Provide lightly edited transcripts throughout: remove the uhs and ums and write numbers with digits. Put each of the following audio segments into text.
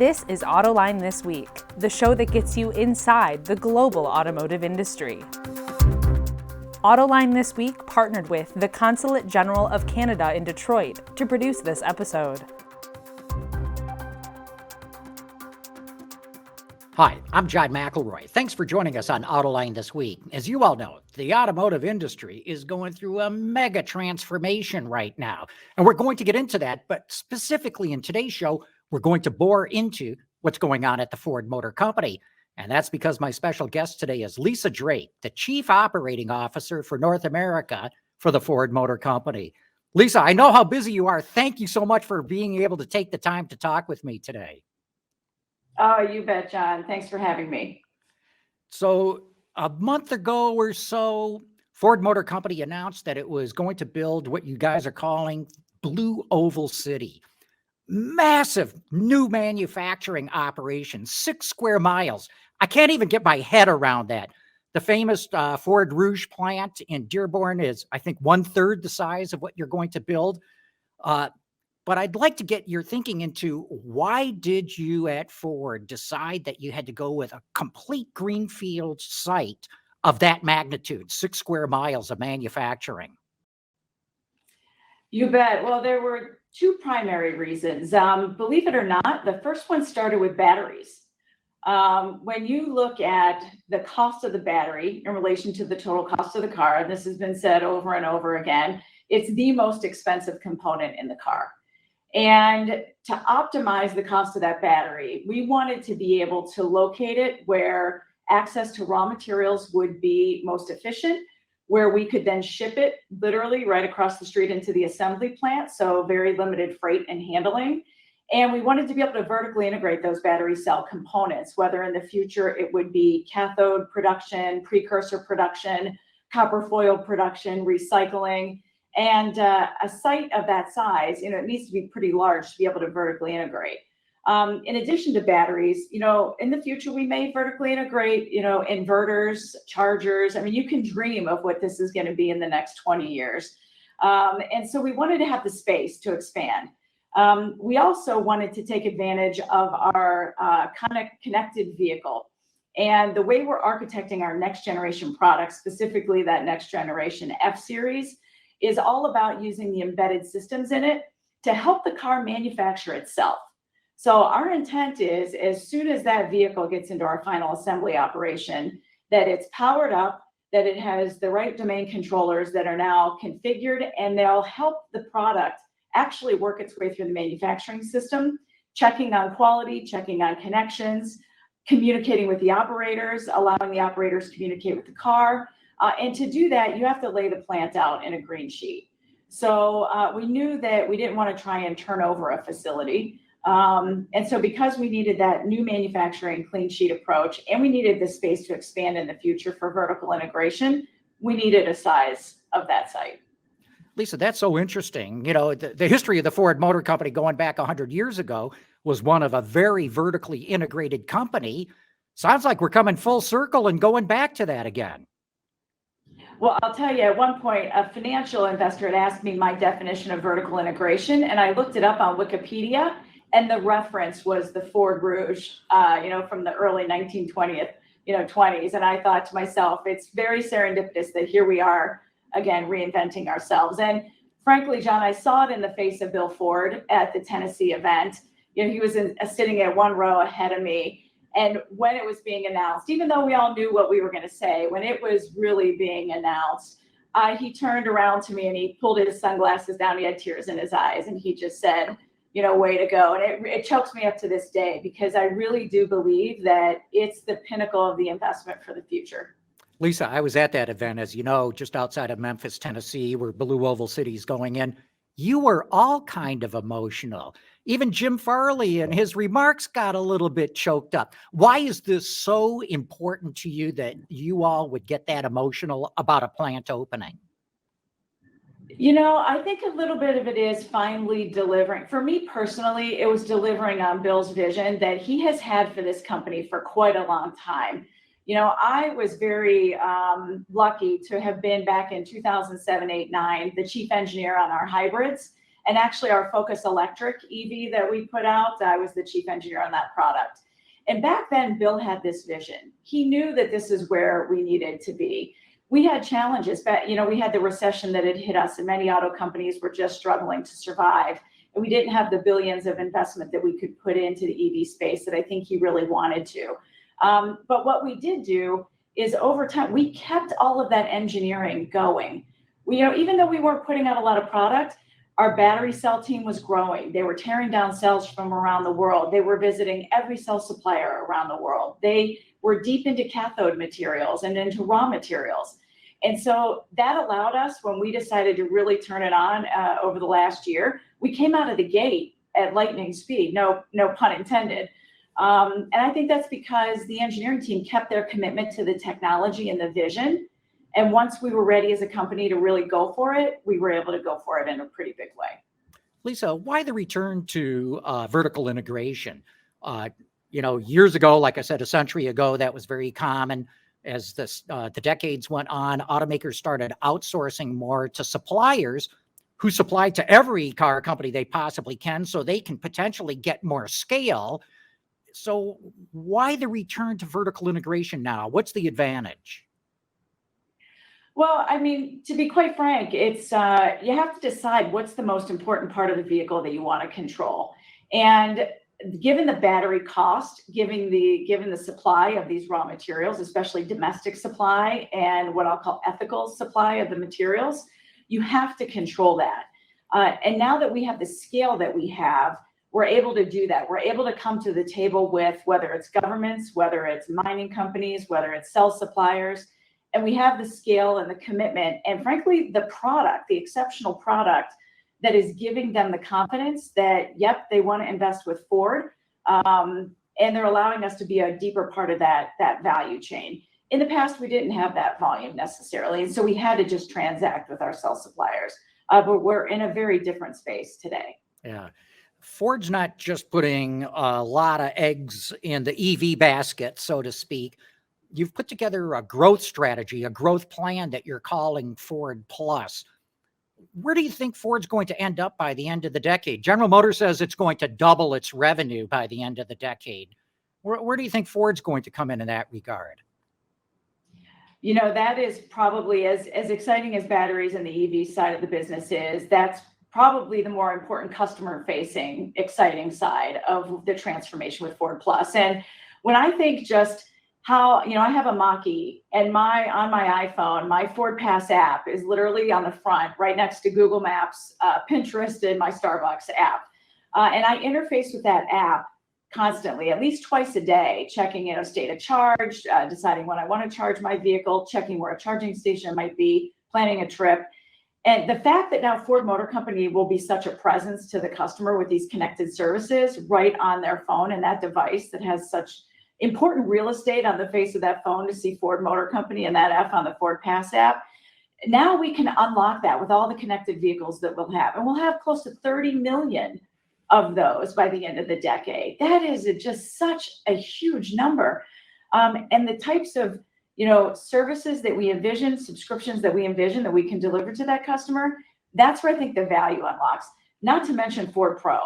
This is Autoline This Week, the show that gets you inside the global automotive industry. Autoline This Week partnered with the Consulate General of Canada in Detroit to produce this episode. Hi, I'm John McElroy. Thanks for joining us on Autoline This Week. As you all know, the automotive industry is going through a mega transformation right now, and we're going to get into that, but specifically in today's show, we're going to bore into what's going on at the Ford Motor Company. And that's because my special guest today is Lisa Drake, the Chief Operating Officer for North America for the Ford Motor Company. Lisa, I know how busy you are. Thank you so much for being able to take the time to talk with me today. Oh, you bet, John. Thanks for having me. So a month ago or so, Ford Motor Company announced that it was going to build what you guys are calling Blue Oval City. Massive new manufacturing operation, 6 square miles. I can't even get my head around that. The famous Ford Rouge plant in Dearborn is, I think, 1/3 the size of what you're going to build. But I'd like to get your thinking into why did you at Ford decide that you had to go with a complete greenfield site of that magnitude, 6 square miles of manufacturing? You bet. Well, there were two primary reasons. Believe it or not, the first one started with batteries. When you look at the cost of the battery in relation to the total cost of the car, and this has been said over and over again, it's the most expensive component in the car. And to optimize the cost of that battery, we wanted to be able to locate it where access to raw materials would be most efficient, where we could then ship it literally right across the street into the assembly plant, so very limited freight and handling. And we wanted to be able to vertically integrate those battery cell components, whether in the future it would be cathode production, precursor production, copper foil production, recycling. And a site of that size, it needs to be pretty large to be able to vertically integrate. In addition to batteries, in the future, we may vertically integrate, inverters, chargers. I mean, you can dream of what this is going to be in the next 20 years. And so we wanted to have the space to expand. We also wanted to take advantage of our connected vehicle. And the way we're architecting our next generation products, specifically that next generation F-Series, is all about using the embedded systems in it to help the car manufacture itself. So our intent is, as soon as that vehicle gets into our final assembly operation, that it's powered up, that it has the right domain controllers that are now configured, and they'll help the product actually work its way through the manufacturing system, checking on quality, checking on connections, communicating with the operators, allowing the operators to communicate with the car. And to do that, you have to lay the plant out in a green sheet. So we knew that we didn't want to try and turn over a facility. And so because we needed that new manufacturing clean sheet approach, and we needed the space to expand in the future for vertical integration, we needed a size of that site. Lisa, that's so interesting. The history of the Ford Motor Company going back 100 years ago was one of a very vertically integrated company. Sounds like we're coming full circle and going back to that again. Well, I'll tell you, at one point, a financial investor had asked me my definition of vertical integration, and I looked it up on Wikipedia, and the reference was the Ford Rouge, from the early 20s. And I thought to myself, it's very serendipitous that here we are, again, reinventing ourselves. And frankly, John, I saw it in the face of Bill Ford at the Tennessee event. He was sitting at one row ahead of me. And when it was being announced, even though we all knew what we were going to say, when it was really being announced, he turned around to me and he pulled his sunglasses down. He had tears in his eyes and he just said, way to go. And it chokes me up to this day because I really do believe that it's the pinnacle of the investment for the future. Lisa, I was at that event, as you know, just outside of Memphis, Tennessee, where Blue Oval City is going in. You were all kind of emotional. Even Jim Farley and his remarks got a little bit choked up. Why is this so important to you that you all would get that emotional about a plant opening? I think a little bit of it is finally delivering. For me personally, it was delivering on Bill's vision that he has had for this company for quite a long time. I was very lucky to have been back in 2007, 8, 9, the chief engineer on our hybrids. And actually our Focus Electric EV that we put out, I was the chief engineer on that product. And back then, Bill had this vision. He knew that this is where we needed to be. We had challenges, but we had the recession that had hit us, and many auto companies were just struggling to survive. And we didn't have the billions of investment that we could put into the EV space that I think he really wanted to. But what we did do is over time, we kept all of that engineering going. Even though we weren't putting out a lot of product, our battery cell team was growing. They were tearing down cells from around the world. They were visiting every cell supplier around the world. They were deep into cathode materials and into raw materials. And so that allowed us, when we decided to really turn it on over the last year, we came out of the gate at lightning speed, no pun intended. And I think that's because the engineering team kept their commitment to the technology and the vision. And once we were ready as a company to really go for it, we were able to go for it in a pretty big way. Lisa, why the return to vertical integration? Years ago, like I said, a century ago, that was very common. As the decades went on, automakers started outsourcing more to suppliers who supply to every car company they possibly can, so they can potentially get more scale. So why the return to vertical integration now? What's the advantage? Well, I mean, to be quite frank, it's you have to decide what's the most important part of the vehicle that you want to control. And given the battery cost, given the supply of these raw materials, especially domestic supply and what I'll call ethical supply of the materials, you have to control that. And now that we have the scale that we have, we're able to do that. We're able to come to the table with whether it's governments, whether it's mining companies, whether it's cell suppliers, and we have the scale and the commitment and frankly, the product, the exceptional product that is giving them the confidence that, yep, they want to invest with Ford. And they're allowing us to be a deeper part of that value chain. In the past, we didn't have that volume necessarily. And so we had to just transact with our cell suppliers. But we're in a very different space today. Yeah. Ford's not just putting a lot of eggs in the EV basket, so to speak. You've put together a growth strategy, a growth plan that you're calling Ford Plus. Where do you think Ford's going to end up by the end of the decade? General Motors says it's going to double its revenue by the end of the decade. Where do you think Ford's going to come in that regard? That is probably as exciting as batteries and the EV side of the business is. That's probably the more important customer-facing, exciting side of the transformation with Ford Plus. And when I think just how, I have a Mach-E and on my iPhone, my Ford Pass app is literally on the front, right next to Google Maps, Pinterest, and my Starbucks app. And I interface with that app constantly, at least twice a day, checking, state of charge, deciding when I want to charge my vehicle, checking where a charging station might be, planning a trip. And the fact that now Ford Motor Company will be such a presence to the customer with these connected services right on their phone and that device that has such important real estate on the face of that phone to see Ford Motor Company and that app on the Ford Pass app. Now we can unlock that with all the connected vehicles that we'll have. And we'll have close to 30 million of those by the end of the decade. That is just such a huge number. And the types of services that we envision, subscriptions that we envision that we can deliver to that customer, that's where I think the value unlocks. Not to mention Ford Pro.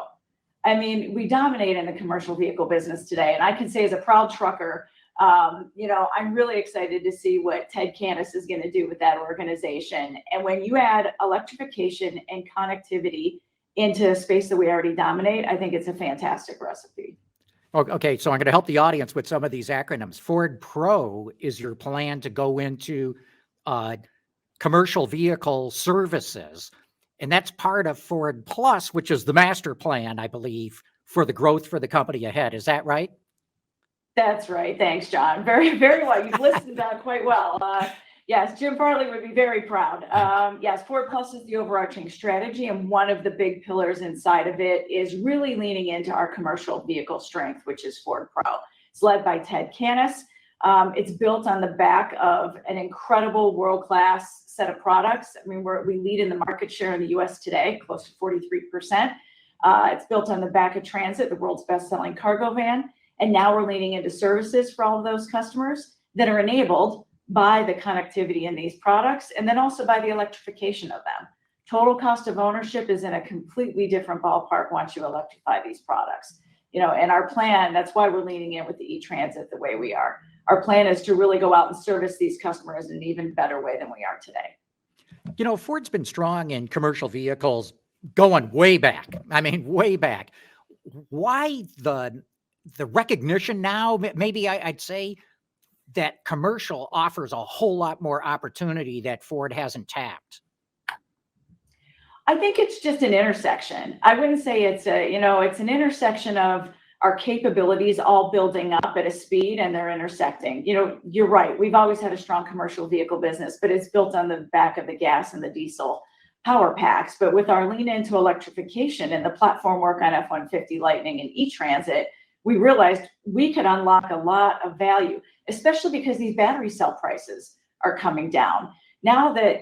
I mean, we dominate in the commercial vehicle business today. And I can say as a proud trucker, I'm really excited to see what Ted Cannis is going to do with that organization. And when you add electrification and connectivity into a space that we already dominate, I think it's a fantastic recipe. Okay, so I'm going to help the audience with some of these acronyms. Ford Pro is your plan to go into commercial vehicle services. And that's part of Ford Plus, which is the master plan, I believe, for the growth for the company ahead. Is that right? That's right. Thanks, John. Very, very well. You've listened quite well. Yes, Jim Farley would be very proud. Yes, Ford Plus is the overarching strategy, and one of the big pillars inside of it is really leaning into our commercial vehicle strength, which is Ford Pro. It's led by Ted Cannis. It's built on the back of an incredible world-class set of products. I mean, we lead in the market share in the U.S. today, close to 43%. It's built on the back of Transit, the world's best-selling cargo van. And now we're leaning into services for all of those customers that are enabled by the connectivity in these products, and then also by the electrification of them. Total cost of ownership is in a completely different ballpark once you electrify these products. And our plan, that's why we're leaning in with the ETransit the way we are. Our plan is to really go out and service these customers in an even better way than we are today. Ford's been strong in commercial vehicles going way back. I mean, way back. Why the recognition now? Maybe I'd say that commercial offers a whole lot more opportunity that Ford hasn't tapped. I think it's just an intersection. I wouldn't say it's it's an intersection of our capabilities all building up at a speed and they're intersecting. You're right. We've always had a strong commercial vehicle business, but it's built on the back of the gas and the diesel power packs. But with our lean into electrification and the platform work on F-150 Lightning and ETransit, we realized we could unlock a lot of value, especially because these battery cell prices are coming down. Now that,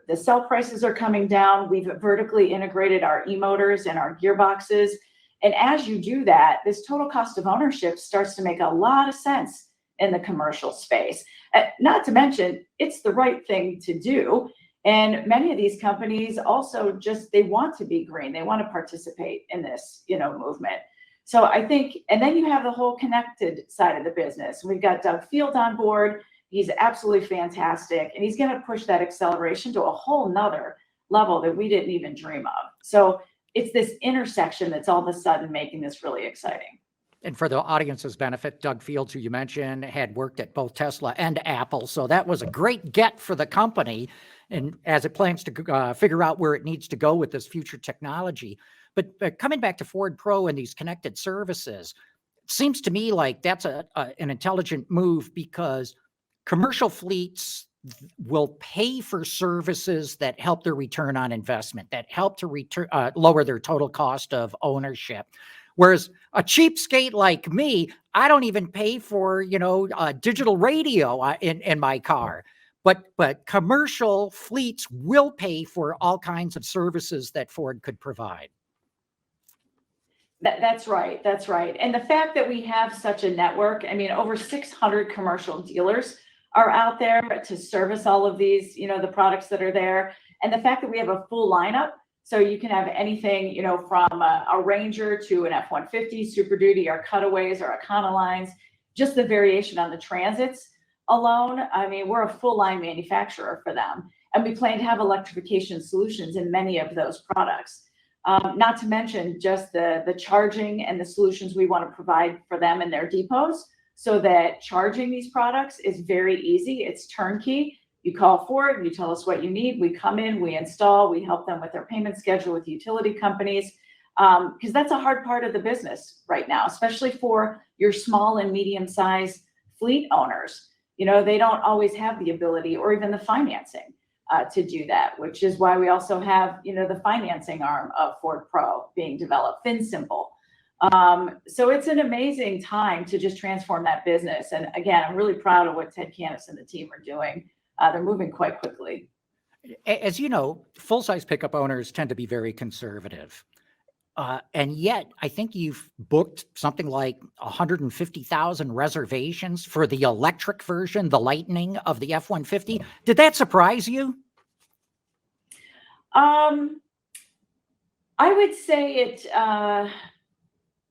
the cell prices are coming down, we've vertically integrated our e-motors and our gearboxes. And as you do that, this total cost of ownership starts to make a lot of sense in the commercial space. Not to mention, it's the right thing to do. And many of these companies also they want to be green. They want to participate in this, movement. So I think, and then you have the whole connected side of the business. We've got Doug Field on board. He's absolutely fantastic. And he's going to push that acceleration to a whole nother level that we didn't even dream of. So it's this intersection that's all of a sudden making this really exciting. And for the audience's benefit, Doug Fields, who you mentioned, had worked at both Tesla and Apple. So that was a great get for the company. And as it plans to figure out where it needs to go with this future technology. But coming back to Ford Pro and these connected services, it seems to me like that's an intelligent move, because commercial fleets will pay for services that help their return on investment, that help to lower their total cost of ownership. Whereas a cheapskate like me, I don't even pay for, digital radio in my car. But commercial fleets will pay for all kinds of services that Ford could provide. That's right. That's right. And the fact that we have such a network, over 600 commercial dealers are out there to service all of these, the products that are there. And the fact that we have a full lineup, so you can have anything, from a Ranger to an F-150, Super Duty, our Cutaways, our Autolines, just the variation on the Transits alone. We're a full line manufacturer for them. And we plan to have electrification solutions in many of those products. Not to mention just the charging and the solutions we want to provide for them in their depots, so that charging these products is very easy. It's turnkey. You call Ford, you tell us what you need. We come in, we install, we help them with their payment schedule with utility companies, because that's a hard part of the business right now, especially for your small and medium-sized fleet owners. They don't always have the ability or even the financing to do that, which is why we also have, the financing arm of Ford Pro being developed, FinSimple. So it's an amazing time to just transform that business. And again, I'm really proud of what Ted Canis and the team are doing. They're moving quite quickly. As you know, full-size pickup owners tend to be very conservative. And yet, I think you've booked something like 150,000 reservations for the electric version, the Lightning of the F-150. Did that surprise you? I would say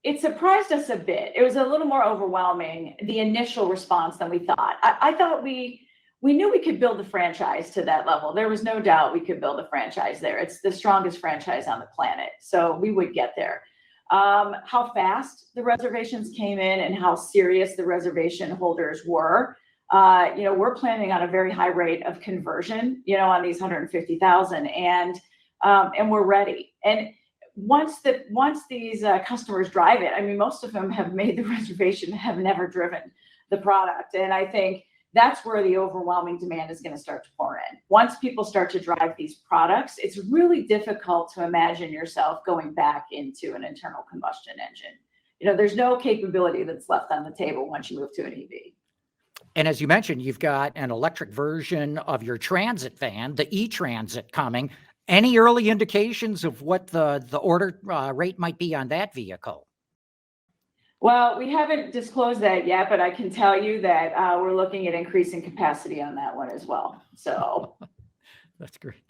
it surprised us a bit. It was a little more overwhelming, the initial response, than we thought. I thought we knew we could build a franchise to that level. There was no doubt we could build a franchise there. It's the strongest franchise on the planet. So we would get there. How fast the reservations came in and how serious the reservation holders were. We're planning on a very high rate of conversion, on these 150,000, and we're ready. And once these customers drive it, most of them have made the reservation, have never driven the product. And I think that's where the overwhelming demand is going to start to pour in. Once people start to drive these products, it's really difficult to imagine yourself going back into an internal combustion engine. There's no capability that's left on the table once you move to an EV. And as you mentioned, you've got an electric version of your transit van, the ETransit, coming. Any early indications of what the order rate might be on that vehicle? Well, we haven't disclosed that yet, but I can tell you that we're looking at increasing capacity on that one as well. So That's great.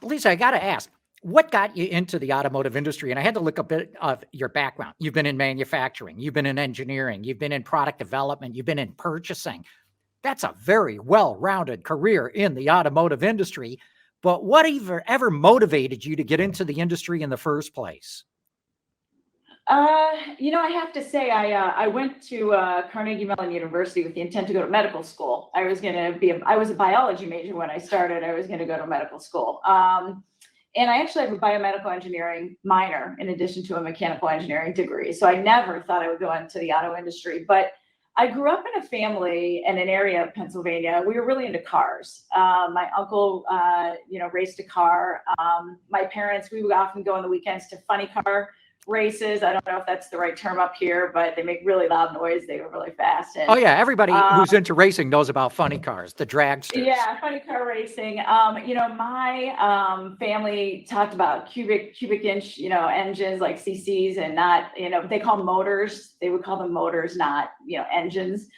Lisa, I got to ask, what got you into the automotive industry? And I had to look a bit of your background. You've been in manufacturing, you've been in engineering, you've been in product development, you've been in purchasing. That's a very well-rounded career in the automotive industry. But what ever motivated you to get into the industry in the first place? I have to say, I went to Carnegie Mellon University with the intent to go to medical school. I was a biology major when I started. I was going to go to medical school. And I actually have a biomedical engineering minor in addition to a mechanical engineering degree. So I never thought I would go into the auto industry. But I grew up in a family in an area of Pennsylvania. We were really into cars. My uncle, raced a car. My parents, we would often go on the weekends to funny car races. I don't know if that's the right term up here, but they make really loud noise. They go really fast. And, Oh yeah, everybody who's into racing knows about funny cars, the dragsters. yeah, funny car racing. My family talked about cubic inch, engines like CCs and not, they call them motors. They would call them motors, not, engines.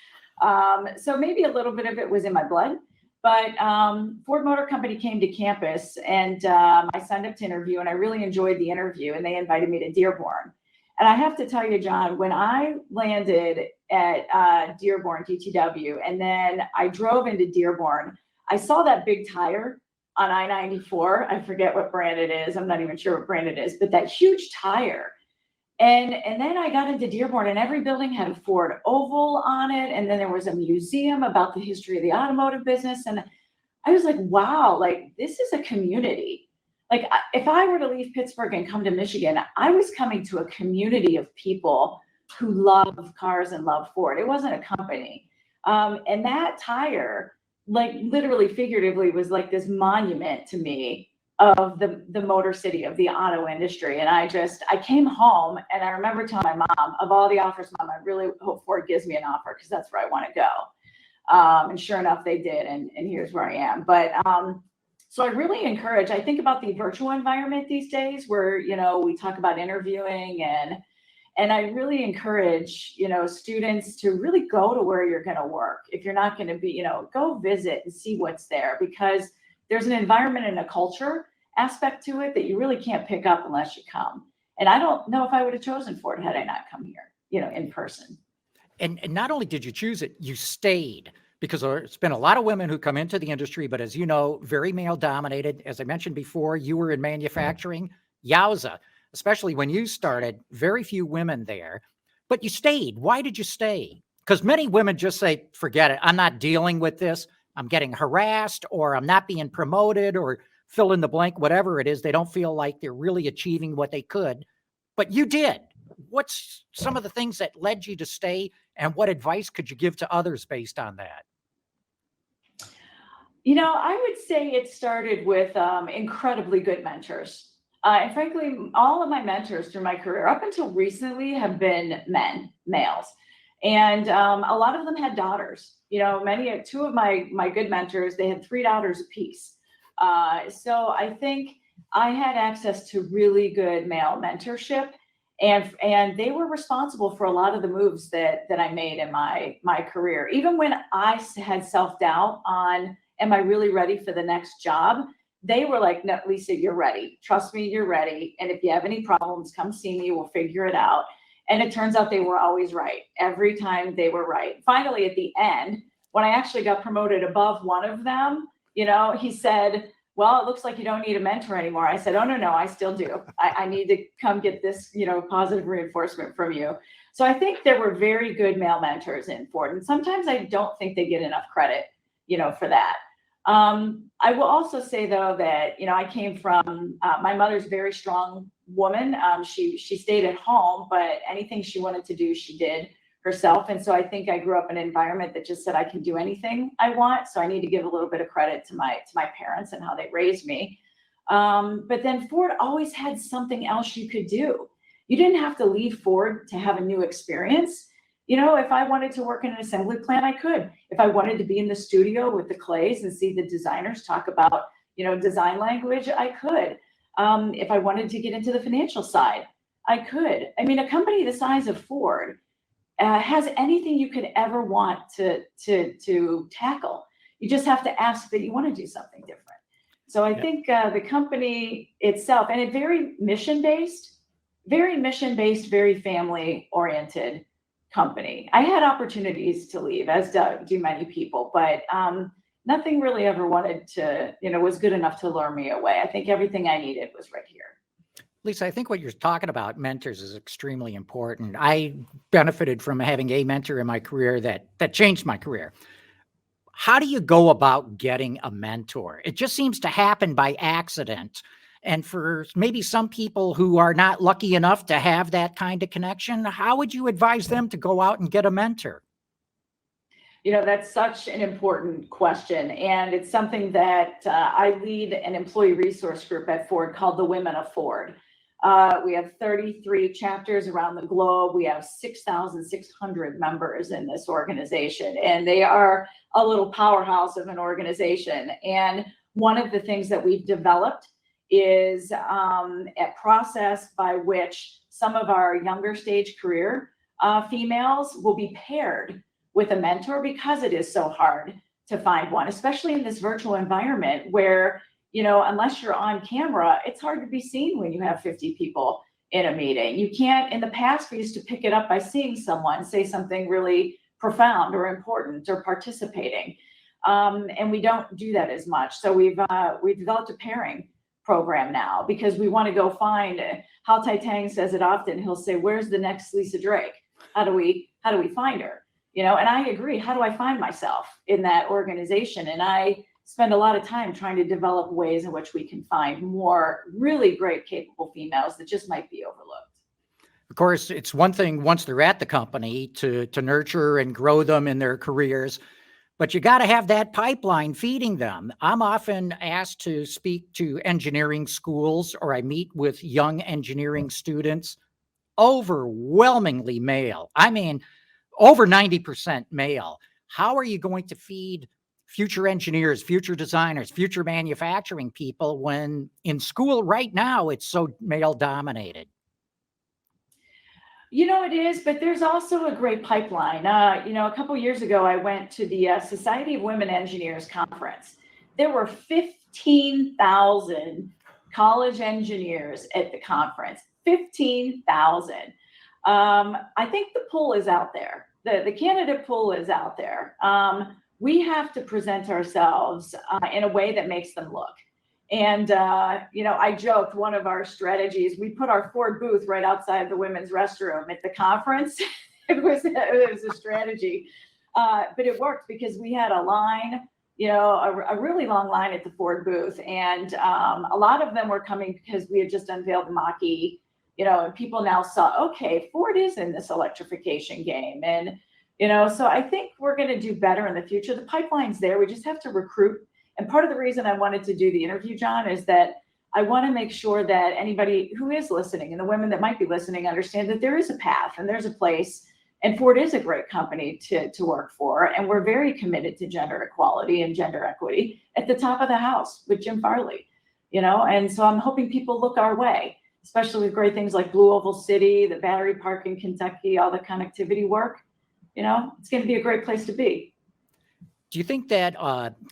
So maybe a little bit of it was in my blood. But Ford Motor Company came to campus and I signed up to interview and I really enjoyed the interview and they invited me to Dearborn. And I have to tell you, John, when I landed at Dearborn DTW and then I drove into Dearborn, I saw that big tire on I-94. I forget what brand it is. I'm not even sure what brand it is, but that huge tire. And then I got into Dearborn and every building had a Ford oval on it. And then there was a museum about the history of the automotive business. And I was like, wow, like this is a community. Like if I were to leave Pittsburgh and come to Michigan, I was coming to a community of people who love cars and love Ford. It wasn't a company. And that tire, like literally figuratively, was like this monument to me of the motor city, of the auto industry. And I came home and I remember telling my mom, of all the offers, Mom, I really hope Ford gives me an offer because that's where I want to go. And sure enough, they did. And here's where I am. But so I really encourage, I think about the virtual environment these days where, we talk about interviewing and I really encourage, students to really go to where you're going to work. If you're not going to be, go visit and see what's there because there's an environment and a culture aspect to it that you really can't pick up unless you come. And I don't know if I would have chosen Ford had I not come here, in person. And not only did you choose it, you stayed because there's been a lot of women who come into the industry, but as you know, very male dominated. As I mentioned before, you were in manufacturing. Yowza, especially when you started, very few women there, but you stayed. Why did you stay? Because many women just say, forget it. I'm not dealing with this. I'm getting harassed or I'm not being promoted or fill in the blank, whatever it is. They don't feel like they're really achieving what they could, but you did. What's some of the things that led you to stay and what advice could you give to others based on that? I would say it started with incredibly good mentors. And frankly, all of my mentors through my career up until recently have been males. And a lot of them had daughters. Two of my good mentors, they had 3 daughters apiece. So I think I had access to really good male mentorship, and they were responsible for a lot of the moves that I made in my career. Even when I had self-doubt on, am I really ready for the next job? They were like, no, Lisa, you're ready. Trust me, you're ready. And if you have any problems, come see me. We'll figure it out. And it turns out they were always right. Every time they were right. Finally, at the end, when I actually got promoted above one of them, he said, well, it looks like you don't need a mentor anymore. I said, oh, no, I still do. I need to come get this, positive reinforcement from you. So I think there were very good male mentors in Ford. And sometimes I don't think they get enough credit, for that. I will also say, though, that, I came from my mother's a very strong woman. She stayed at home, but anything she wanted to do, she did herself. And so I think I grew up in an environment that just said I can do anything I want. So I need to give a little bit of credit to my parents and how they raised me. But then Ford always had something else you could do. You didn't have to leave Ford to have a new experience. If I wanted to work in an assembly plant, I could. If I wanted to be in the studio with the clays and see the designers talk about, design language, I could. If I wanted to get into the financial side, I could. I mean, a company the size of Ford has anything you could ever want to tackle. You just have to ask that you want to do something different. So I think the company itself, and it very mission-based, very family-oriented company. I had opportunities to leave, as do many people, but nothing really ever wanted to, was good enough to lure me away. I think everything I needed was right here. Lisa, I think what you're talking about, mentors, is extremely important. I benefited from having a mentor in my career that changed my career. How do you go about getting a mentor? It just seems to happen by accident. And for maybe some people who are not lucky enough to have that kind of connection, how would you advise them to go out and get a mentor? That's such an important question. And it's something that I lead an employee resource group at Ford called the Women of Ford. We have 33 chapters around the globe. We have 6,600 members in this organization, and they are a little powerhouse of an organization. And one of the things that we've developed is a process by which some of our younger stage career females will be paired with a mentor, because it is so hard to find one, especially in this virtual environment where, unless you're on camera, it's hard to be seen when you have 50 people in a meeting. You can't, in the past, we used to pick it up by seeing someone say something really profound or important or participating. And we don't do that as much. So we've developed a pairing program now, because we want to go find, Hal Taitang says it often, he'll say, where's the next Lisa Drake? How do we find her? And I agree. How do I find myself in that organization? And I spend a lot of time trying to develop ways in which we can find more really great, capable females that just might be overlooked. Of course, it's one thing once they're at the company to nurture and grow them in their careers, but you got to have that pipeline feeding them. I'm often asked to speak to engineering schools, or I meet with young engineering students, overwhelmingly male. I mean, over 90% male. How are you going to feed future engineers, future designers, future manufacturing people when in school right now it's so male dominated? It is, but there's also a great pipeline. A couple years ago, I went to the Society of Women Engineers conference. There were 15,000 college engineers at the conference. 15,000. I think the pool is out there. The candidate pool is out there. We have to present ourselves in a way that makes them look. And, I joked, one of our strategies, we put our Ford booth right outside the women's restroom at the conference. It was a strategy, but it worked because we had a line, a really long line at the Ford booth. And a lot of them were coming because we had just unveiled the Mach-E, and people now saw, okay, Ford is in this electrification game. And, so I think we're going to do better in the future. The pipeline's there. We just have to recruit. And part of the reason I wanted to do the interview, John, is that I want to make sure that anybody who is listening, and the women that might be listening, understand that there is a path and there's a place, and Ford is a great company to work for. And we're very committed to gender equality and gender equity at the top of the house with Jim Farley, and so I'm hoping people look our way, especially with great things like Blue Oval City, the battery park in Kentucky, all the connectivity work. It's going to be a great place to be. Do you think that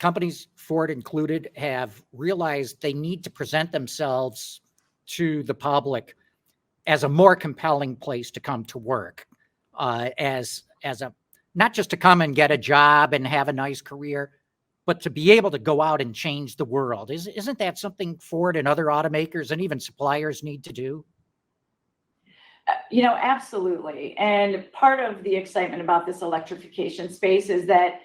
companies, Ford included, have realized they need to present themselves to the public as a more compelling place to come to work, as a not just to come and get a job and have a nice career, but to be able to go out and change the world? Isn't that something Ford and other automakers and even suppliers need to do? Absolutely. And part of the excitement about this electrification space is that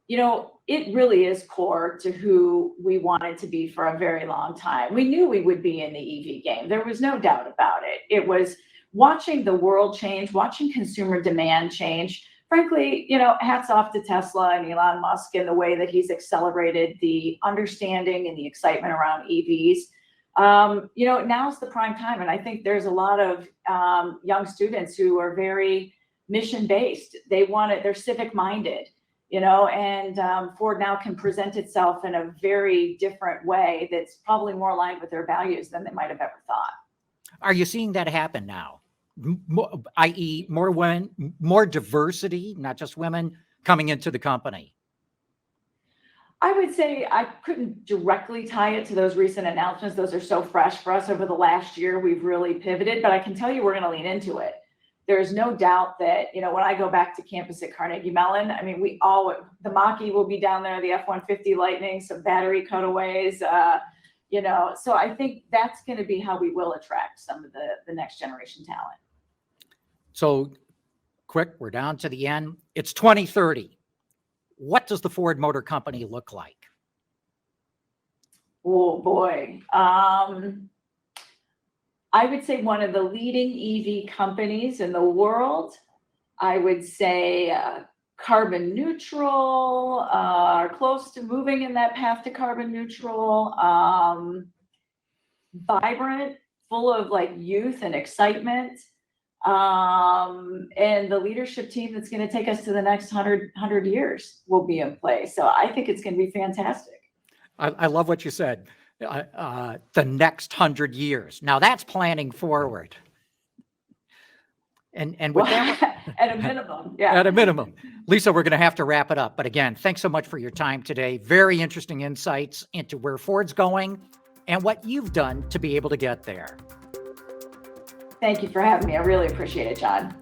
it really is core to who we wanted to be for a very long time. We knew we would be in the EV game. There was no doubt about it. It was watching the world change, watching consumer demand change. Frankly, hats off to Tesla and Elon Musk and the way that he's accelerated the understanding and the excitement around EVs. Now's the prime time. And I think there's a lot of young students who are very mission-based. They're civic-minded. And Ford now can present itself in a very different way that's probably more aligned with their values than they might have ever thought. Are you seeing that happen now? I.e., more women, more diversity, not just women, coming into the company? I would say I couldn't directly tie it to those recent announcements. Those are so fresh for us over the last year. We've really pivoted, but I can tell you we're going to lean into it. There's no doubt that, when I go back to campus at Carnegie Mellon, I mean, the Mach-E will be down there, the F-150 Lightning, some battery cutaways, so I think that's going to be how we will attract some of the next generation talent. So quick, we're down to the end. It's 2030. What does the Ford Motor Company look like? Oh boy. I would say one of the leading EV companies in the world. I would say carbon neutral, or close to moving in that path to carbon neutral, vibrant, full of like youth and excitement, and the leadership team that's going to take us to the next 100 years will be in place. So I think it's going to be fantastic. I love what you said. The next 100 years. Now that's planning forward. And with that, at a minimum, yeah. At a minimum. Lisa, we're going to have to wrap it up. But again, thanks so much for your time today. Very interesting insights into where Ford's going and what you've done to be able to get there. Thank you for having me. I really appreciate it, John.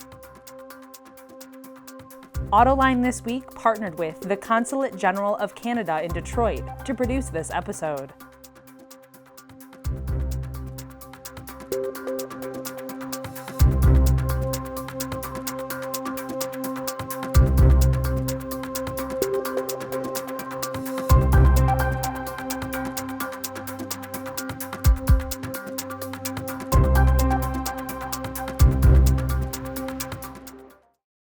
Autoline This Week partnered with the Consulate General of Canada in Detroit to produce this episode.